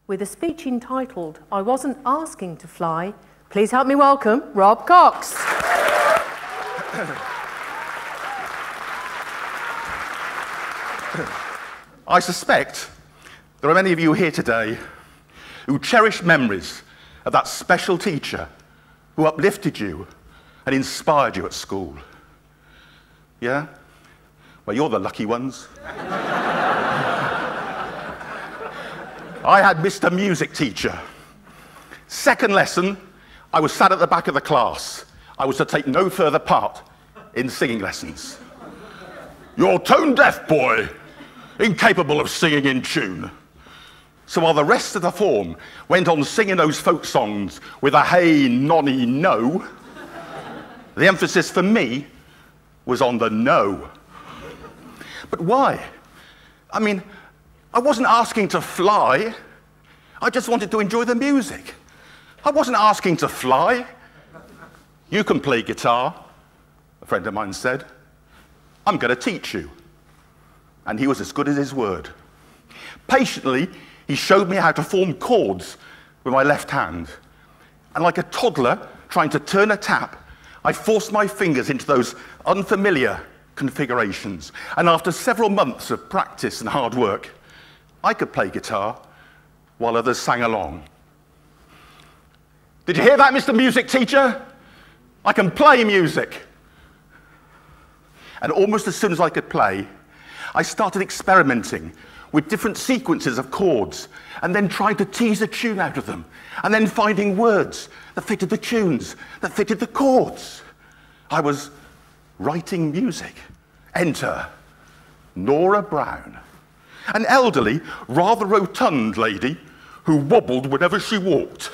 with a speech entitled, "I Wasn't Asking to Fly." Please help me welcome Rob Cox. I suspect there are many of you here today who cherish memories of that special teacher who uplifted you and inspired you at school. Yeah? Well, you're the lucky ones. I had Mr. Music Teacher. Second lesson, I was sat at the back of the class. I was to take no further part in singing lessons. "You're tone deaf, boy, incapable of singing in tune." So while the rest of the form went on singing those folk songs with a hey, nonny, no, the emphasis for me was on the no. But why? I mean, I wasn't asking to fly. I just wanted to enjoy the music. I wasn't asking to fly. "You can play guitar," a friend of mine said. "I'm going to teach you." And he was as good as his word. Patiently, he showed me how to form chords with my left hand. And like a toddler trying to turn a tap, I forced my fingers into those unfamiliar configurations. And after several months of practice and hard work, I could play guitar while others sang along. Did you hear that, Mr. Music Teacher? I can play music. And almost as soon as I could play, I started experimenting with different sequences of chords, and then trying to tease a tune out of them, and then finding words that fitted the tunes, that fitted the chords. I was writing music. Enter Nora Brown, an elderly, rather rotund lady who wobbled whenever she walked.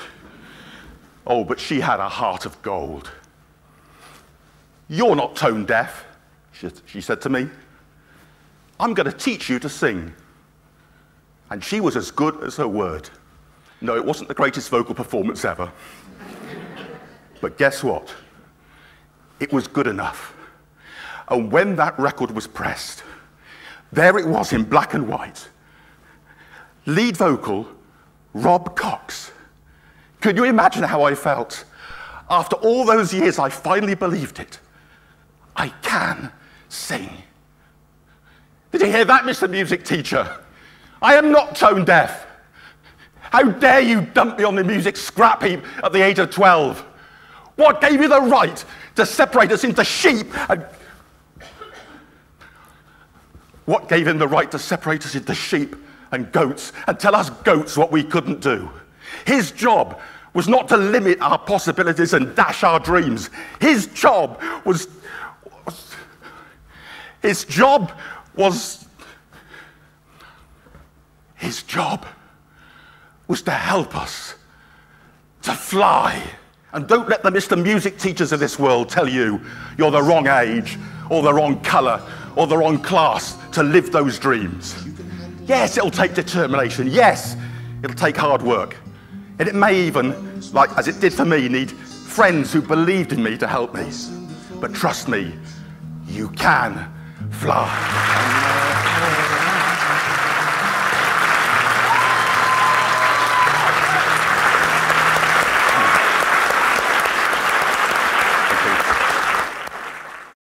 Oh, but she had a heart of gold. "You're not tone deaf," she said to me. "I'm going to teach you to sing." And she was as good as her word. No, it wasn't the greatest vocal performance ever. But guess what? It was good enough. And when that record was pressed, there it was in black and white. Lead vocal, Rob Cox. Could you imagine how I felt? After all those years, I finally believed it. I can sing. Did you hear that, Mr. Music Teacher? I am not tone deaf. How dare you dump me on the music scrap heap at the age of 12? What gave you the right to separate us into sheep and... What gave him the right to separate us into sheep and goats and tell us goats what we couldn't do? His job was not to limit our possibilities and dash our dreams. His job was to help us to fly. And don't let the Mr. Music Teachers of this world tell you you're the wrong age, or the wrong colour, or the wrong class to live those dreams. Yes, it'll take determination. Yes, it'll take hard work. And it may even, like as it did for me, need friends who believed in me to help me. But trust me, you can fly.